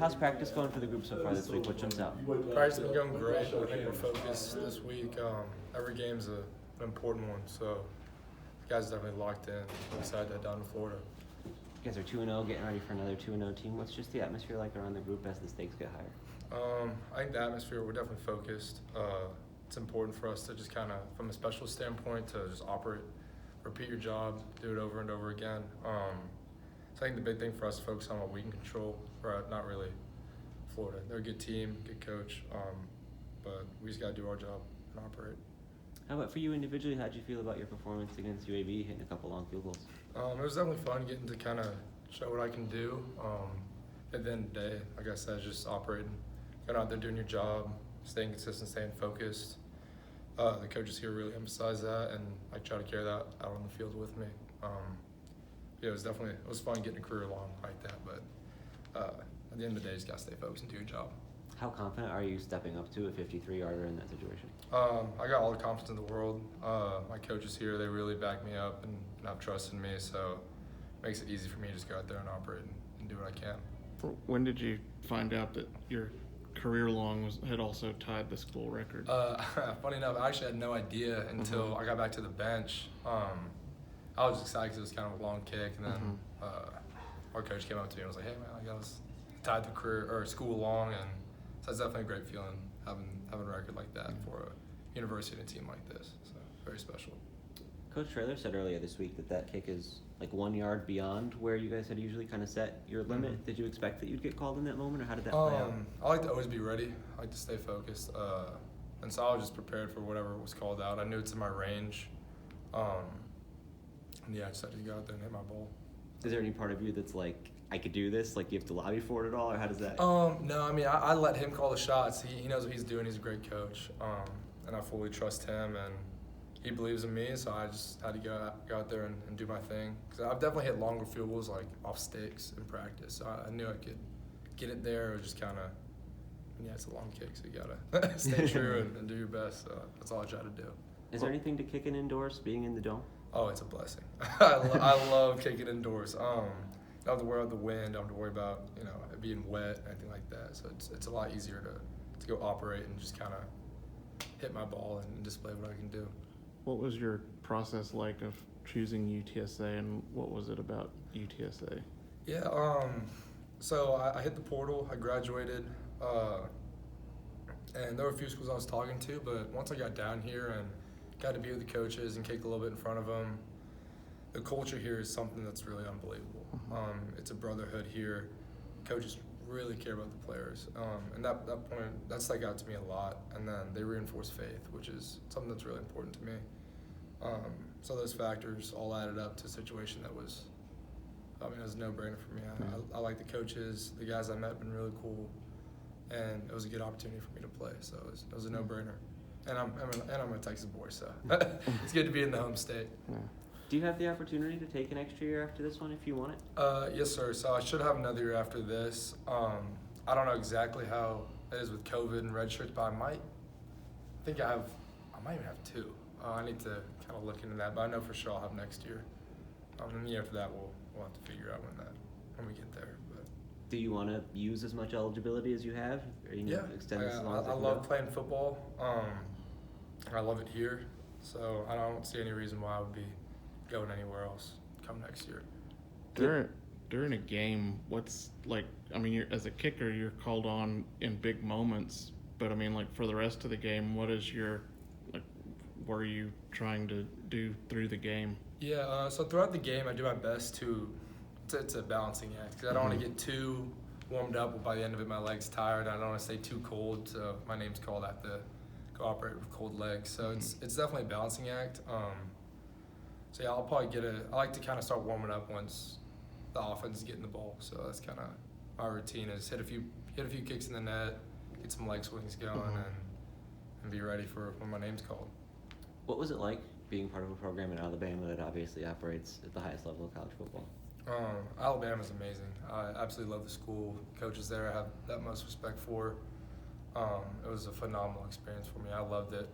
how's practice going for the group so far this week? What jumps out? Practice has been going great. I think we're focused this week. Every game's an important one, so the guys are definitely locked in. I'm excited to head down to Florida. You guys are 2-0, getting ready for another 2-0 team. What's just the atmosphere like around the group as the stakes get higher? I think the atmosphere, we're definitely focused. It's important for us to just kind of, from a special standpoint, to just operate, repeat your job, do it over and over again. So I think the big thing for us is to focus on what we can control, right? Not really Florida. They're a good team, good coach, but we just got to do our job and operate. How about for you individually? How'd you feel about your performance against UAB, hitting a couple long field goals? It was definitely fun getting to kind of show what I can do. At the end of the day, like I said, just operating, going out there doing your job, staying consistent, staying focused. The coaches here really emphasize that, and I try to carry that out on the field with me. Yeah, it was fun getting a career long like that, but at the end of the day, you just got to stay focused and do your job. How confident are you stepping up to a 53-yarder in that situation? I got all the confidence in the world. My coaches here, they really back me up and have trust in me, so it makes it easy for me to just go out there and operate and do what I can. When did you find out that your career long had also tied the school record? Funny enough, I actually had no idea until I got back to the bench. I was excited because it was kind of a long kick, and then our coach came up to me and was like, "Hey man, I got this tied the career or school long," and so it's definitely a great feeling having a record like that for a university and a team like this. So very special. Coach Traylor said earlier this week that kick is like 1 yard beyond where you guys had usually kind of set your limit. Did you expect that you'd get called in that moment, or how did that play out? I like to always be ready. I like to stay focused. And so I was just prepared for whatever was called out. I knew it's in my range. And yeah, I decided to go out there and hit my ball. Is there any part of you that's like, I could do this? Like, you have to lobby for it at all, or how does that? No, I mean, I let him call the shots. He knows what he's doing. He's a great coach. And I fully trust him, and he believes in me, so I just had to go out there and do my thing. Because I've definitely hit longer field goals, like off stakes in practice. So I knew I could get it there, or just kind of, yeah, it's a long kick, so you got to stay true and do your best. So that's all I try to do. Is there anything to kicking indoors, being in the dome? Oh, it's a blessing. I love kicking indoors. Don't have to worry about the wind. Don't have to worry about it being wet, anything like that. So it's a lot easier to go operate and just kind of hit my ball and display what I can do. What was your process like of choosing UTSA, and what was it about UTSA? Yeah, so I hit the portal. I graduated, and there were a few schools I was talking to, but once I got down here and got to be with the coaches and kick a little bit in front of them, the culture here is something that's really unbelievable. It's a brotherhood here. Coaches really care about the players, and that point, that stuck out to me a lot. And then they reinforce faith, which is something that's really important to me. So those factors all added up to a situation that was, it was a no-brainer for me. I like the coaches. The guys I met have been really cool, and it was a good opportunity for me to play. So it was a no-brainer. And I'm a Texas boy, so it's good to be in the home state. Yeah. Do you have the opportunity to take an extra year after this one if you want it? Yes, sir. So I should have another year after this. I don't know exactly how it is with COVID and red shirts, but I might even have two. I need to kind of look into that, but I know for sure I'll have next year. And the year after that, we'll have to figure out when we get there. But do you want to use as much eligibility as you have? Or you extend this as long as I love playing football. I love it here, so I don't see any reason why I would be going anywhere else come next year. During a game, what's like? I mean, as a kicker, you're called on in big moments, but I mean, like for the rest of the game, what is what are you trying to do through the game? Yeah, so throughout the game, I do my best it's a balancing act, because I don't want to get too warmed up. By the end of it, my leg's tired. I don't want to stay too cold, so my name's called. I have to go operate with cold legs. So it's definitely a balancing act. So yeah, I'll probably I like to kind of start warming up once the offense is getting the ball. So that's kind of my routine, is hit a few kicks in the net, get some leg swings going, and be ready for when my name's called. What was it like being part of a program in Alabama that obviously operates at the highest level of college football? Alabama's amazing. I absolutely love the school. Coaches there I have that most respect for. It was a phenomenal experience for me. I loved it.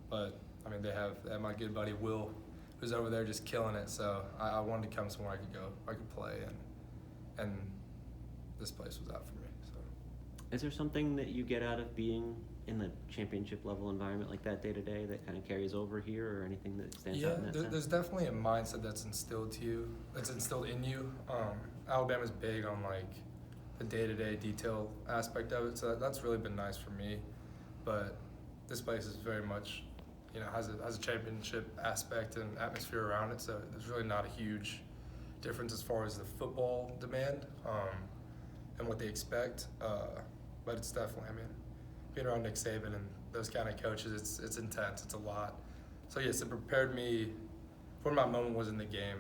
But I mean, they have my good buddy Will, who's over there just killing it. So I wanted to come somewhere I could go, I could play, and this place was at for me. So. Is there something that you get out of being in the championship level environment like that day to day that kind of carries over here, or anything that stands out in that sense? There's definitely a mindset that's instilled in you. Alabama's big on like the day-to-day detail aspect of it, so that's really been nice for me. But this place is very much, has a championship aspect and atmosphere around it, so there's really not a huge difference as far as the football demand and what they expect. But it's definitely, being around Nick Saban and those kind of coaches, it's intense, it's a lot. So yes, it prepared me. When my moment was in the game,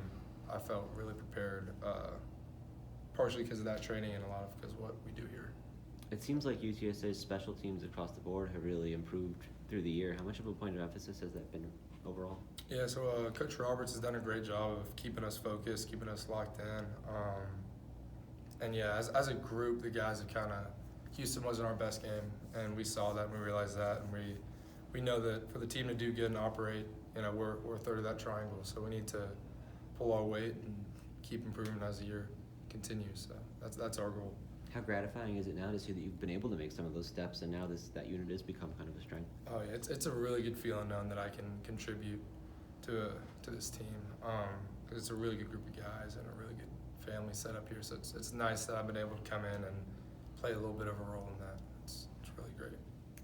I felt really prepared, partially because of that training and a lot of because of what we do here. It seems like UTSA's special teams across the board have really improved through the year. How much of a point of emphasis has that been overall? Yeah, so Coach Roberts has done a great job of keeping us focused, keeping us locked in. And yeah, as a group, the guys have Houston wasn't our best game, and we saw that and we realized that, and we know that for the team to do good and operate, we're a third of that triangle, so we need to pull our weight and keep improving as the year continues. So that's our goal. How gratifying is it now to see that you've been able to make some of those steps, and now that unit has become kind of a strength? Oh yeah, it's a really good feeling knowing that I can contribute to this team, because it's a really good group of guys and a really good family set up here. So it's nice that I've been able to come in and play a little bit of a role in that. It's really great.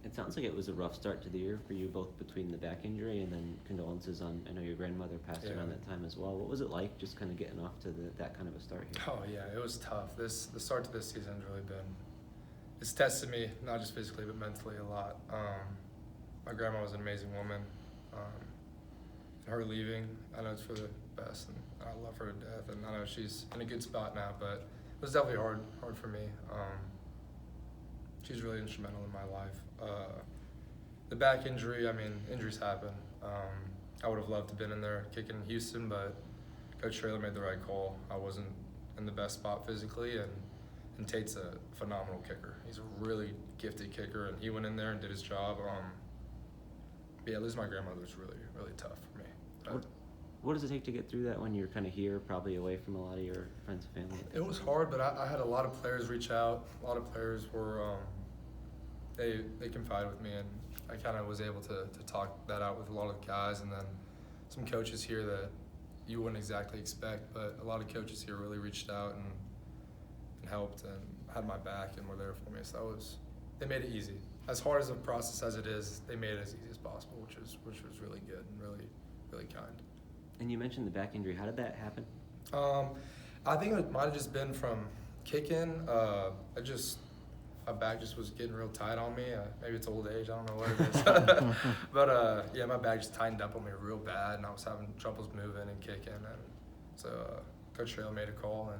It sounds like it was a rough start to the year for you, both between the back injury and then condolences on, I know your grandmother passed around that time as well. What was it like just kind of getting off to that kind of a start here? Oh yeah, it was tough. The start to this season has really it's tested me, not just physically but mentally a lot. My grandma was an amazing woman. Her leaving, I know it's for the best, and I love her to death, and I know she's in a good spot now, but it was definitely hard for me. She's really instrumental in my life. The back injury, injuries happen. I would have loved to have been in there kicking in Houston, but Coach Traylor made the right call. I wasn't in the best spot physically, and Tate's a phenomenal kicker. He's a really gifted kicker, and he went in there and did his job. Losing my grandmother was really, really tough for me. What does it take to get through that when you're kind of here, probably away from a lot of your friends and family? It was hard, but I had a lot of players reach out. A lot of players were, they confided with me, and I kind of was able to talk that out with a lot of guys, and then some coaches here that you wouldn't exactly expect, but a lot of coaches here really reached out and helped and had my back and were there for me. So they made it easy. As hard as a process as it is, they made it as easy as possible, which was really good and really, really kind. And you mentioned the back injury. How did that happen? I think it might have just been from kicking. My back just was getting real tight on me. Maybe it's old age. I don't know what it is. But yeah, my back just tightened up on me real bad, and I was having troubles moving and kicking. And so Coach Trail made a call,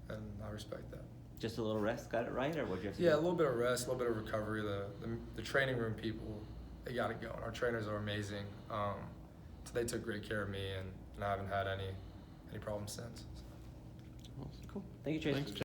and I respect that. Just a little rest got it right, or what did you have to do? Yeah, a little bit of rest, a little bit of recovery. The training room people, they got it going. Our trainers are amazing. So they took great care of me, and I haven't had any problems since. Cool. Thank you, Chase. Thanks,